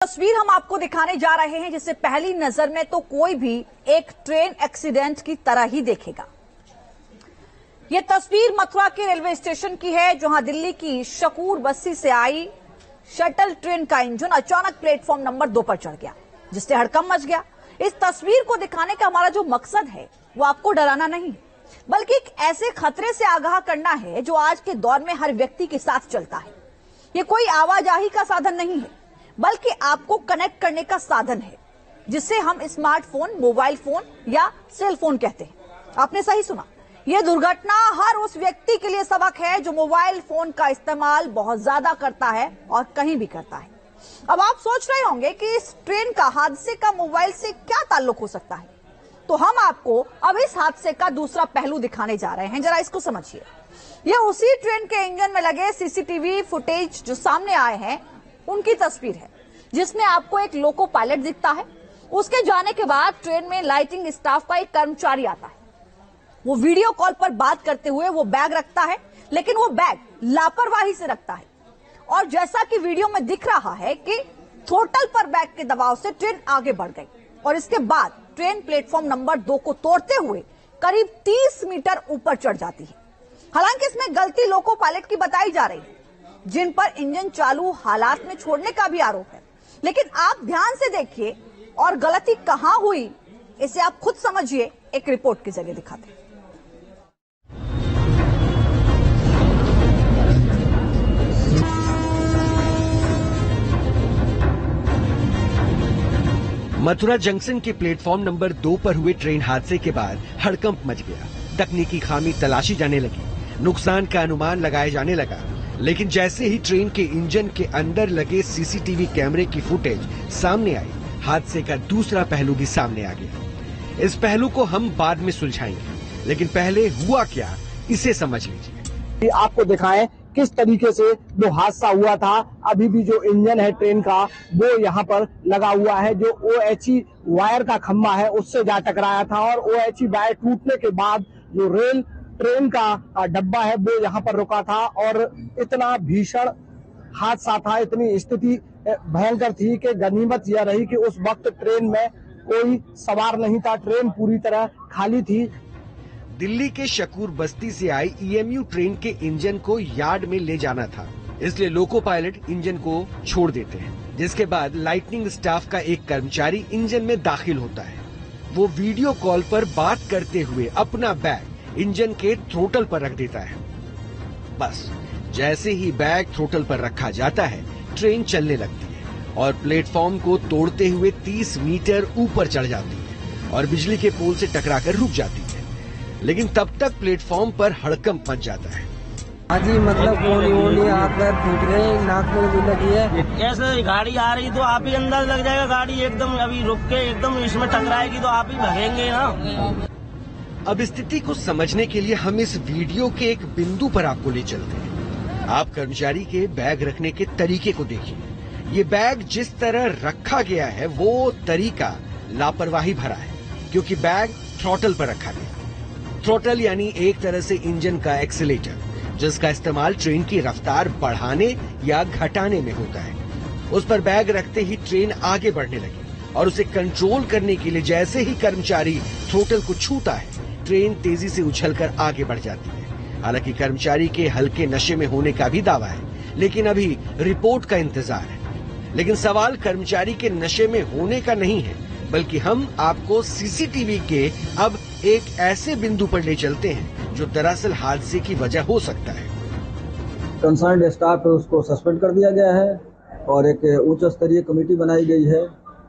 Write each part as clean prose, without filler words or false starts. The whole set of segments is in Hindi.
तस्वीर हम आपको दिखाने जा रहे हैं जिसे पहली नजर में तो कोई भी एक ट्रेन एक्सीडेंट की तरह ही देखेगा। यह तस्वीर मथुरा के रेलवे स्टेशन की है, जहां दिल्ली की शकूर बस्ती से आई शटल ट्रेन का इंजन अचानक प्लेटफॉर्म नंबर 2 पर चढ़ गया, जिससे हड़कंप मच गया। इस तस्वीर को दिखाने का हमारा जो मकसद है वो आपको डराना नहीं, बल्कि एक ऐसे खतरे से आगाह करना है जो आज के दौर में हर व्यक्ति के साथ चलता है। ये कोई आवाजाही का साधन नहीं है, बल्कि आपको कनेक्ट करने का साधन है, जिसे हम स्मार्टफोन, मोबाइल फोन या सेल फोन कहते हैं। आपने सही सुना, यह दुर्घटना हर उस व्यक्ति के लिए सबक है जो मोबाइल फोन का इस्तेमाल बहुत ज्यादा करता है और कहीं भी करता है। अब आप सोच रहे होंगे कि इस ट्रेन का हादसे का मोबाइल से क्या ताल्लुक हो सकता है, तो हम आपको अब इस हादसे का दूसरा पहलू दिखाने जा रहे हैं। जरा इसको समझिए। यह उसी ट्रेन के इंजन में लगे सीसीटीवी फुटेज जो सामने आए हैं उनकी तस्वीर है, जिसमें आपको एक लोको पायलट दिखता है। उसके जाने के बाद ट्रेन में लाइटिंग स्टाफ का एक कर्मचारी आता है। वो वीडियो कॉल पर बात करते हुए वो बैग रखता है, लेकिन वो बैग लापरवाही से रखता है और जैसा कि वीडियो में दिख रहा है कि थ्रोटल पर बैग के दबाव से ट्रेन आगे बढ़ गई और इसके बाद ट्रेन प्लेटफॉर्म नंबर 2 को तोड़ते हुए करीब 30 मीटर ऊपर चढ़ जाती है। हालांकि इसमें गलती लोको पायलट की बताई जा रही है, जिन पर इंजन चालू हालात में छोड़ने का भी आरोप है। लेकिन आप ध्यान से देखिए और गलती कहां हुई इसे आप खुद समझिए, एक रिपोर्ट के जरिए दिखाते हैं। मथुरा जंक्शन के प्लेटफॉर्म नंबर 2 पर हुए ट्रेन हादसे के बाद हड़कंप मच गया। तकनीकी खामी तलाशी जाने लगी, नुकसान का अनुमान लगाया जाने लगा। लेकिन जैसे ही ट्रेन के इंजन के अंदर लगे सीसीटीवी कैमरे की फुटेज सामने आई, हादसे का दूसरा पहलू भी सामने आ गया। इस पहलू को हम बाद में सुलझाएंगे, लेकिन पहले हुआ क्या इसे समझ लीजिए। आपको दिखाएं किस तरीके से वो हादसा हुआ था। अभी भी जो इंजन है ट्रेन का वो यहाँ पर लगा हुआ है, जो OHE वायर का खंभा है उससे जा टकराया था और OHE वायर टूटने के बाद जो रेल ट्रेन का डब्बा है वो यहाँ पर रुका था और इतना भीषण हादसा था, इतनी स्थिति भयंकर थी कि गनीमत यह रही कि उस वक्त ट्रेन में कोई सवार नहीं था, ट्रेन पूरी तरह खाली थी। दिल्ली के शकूर बस्ती से आई EMU ट्रेन के इंजन को यार्ड में ले जाना था, इसलिए लोको पायलट इंजन को छोड़ देते हैं, जिसके बाद लाइटनिंग स्टाफ का एक कर्मचारी इंजन में दाखिल होता है। वो वीडियो कॉल पर बात करते हुए अपना बैग इंजन के थ्रोटल पर रख देता है। बस जैसे ही बैग थ्रोटल पर रखा जाता है, ट्रेन चलने लगती है और प्लेटफॉर्म को तोड़ते हुए 30 मीटर ऊपर चढ़ जाती है और बिजली के पोल से टकराकर रुक जाती है। लेकिन तब तक प्लेटफॉर्म पर हड़कंप मच जाता है। हाँ जी, मतलब गोली हाथ पैर फूट गए, नाक में भी लगी है। ऐसे गाड़ी आ रही तो आप ही अंदाज लग जाएगा, गाड़ी एकदम अभी रुक के एकदम इसमें टकराएगी तो आप ही भागेंगे ना। अब स्थिति को समझने के लिए हम इस वीडियो के एक बिंदु पर आपको ले चलते हैं। आप कर्मचारी के बैग रखने के तरीके को देखिए। ये बैग जिस तरह रखा गया है वो तरीका लापरवाही भरा है, क्योंकि बैग थ्रॉटल पर रखा गया। थ्रॉटल यानी एक तरह से इंजन का एक्सीलेटर, जिसका इस्तेमाल ट्रेन की रफ्तार बढ़ाने या घटाने में होता है। उस पर बैग रखते ही ट्रेन आगे बढ़ने लगी और उसे कंट्रोल करने के लिए जैसे ही कर्मचारी थ्रॉटल को छूता है, ट्रेन तेजी से उछलकर आगे बढ़ जाती है। हालांकि कर्मचारी के हल्के नशे में होने का भी दावा है, लेकिन अभी रिपोर्ट का इंतजार है। लेकिन सवाल कर्मचारी के नशे में होने का नहीं है, बल्कि हम आपको सीसीटीवी के अब एक ऐसे बिंदु पर ले चलते हैं जो दरअसल हादसे की वजह हो सकता है। कंसर्न स्टाफ है उसको सस्पेंड कर दिया गया है और एक उच्च स्तरीय कमेटी बनाई गई है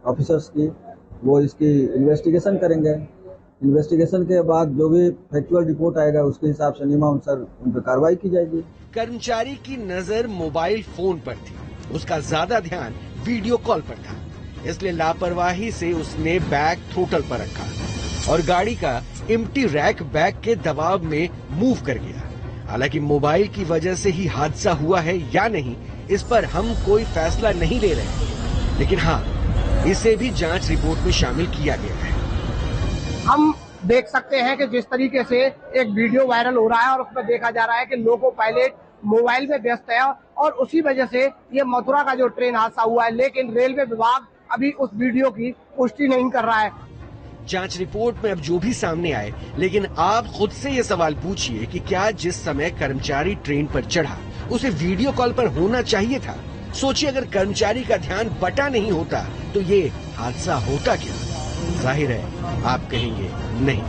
ऑफिसर्स की, वो इसकी इन्वेस्टिगेशन करेंगे। इन्वेस्टिगेशन के बाद जो भी फैक्चुअल रिपोर्ट आएगा उसके हिसाब से नियमानुसार उन पर कार्रवाई की जाएगी। कर्मचारी की नजर मोबाइल फोन पर थी, उसका ज्यादा ध्यान वीडियो कॉल पर था, इसलिए लापरवाही से उसने बैग थ्रोटल पर रखा और गाड़ी का एम्प्टी रैक बैग के दबाव में मूव कर गया। हालांकि मोबाइल की वजह से ही हादसा हुआ है या नहीं, इस पर हम कोई फैसला नहीं ले रहे, लेकिन हाँ, इसे भी जांच रिपोर्ट में शामिल किया गया है। हम देख सकते हैं कि जिस तरीके से एक वीडियो वायरल हो रहा है और उसमें देखा जा रहा है कि लोको पायलट मोबाइल में व्यस्त है और उसी वजह से ये मथुरा का जो ट्रेन हादसा हुआ है, लेकिन रेलवे विभाग अभी उस वीडियो की पुष्टि नहीं कर रहा है। जांच रिपोर्ट में अब जो भी सामने आए, लेकिन आप खुद से ये सवाल पूछिए कि क्या जिस समय कर्मचारी ट्रेन पर चढ़ा उसे वीडियो कॉल पर होना चाहिए था। सोचिए अगर कर्मचारी का ध्यान बटा नहीं होता तो ये हादसा होता क्या? जाहिर है आप कहेंगे नहीं।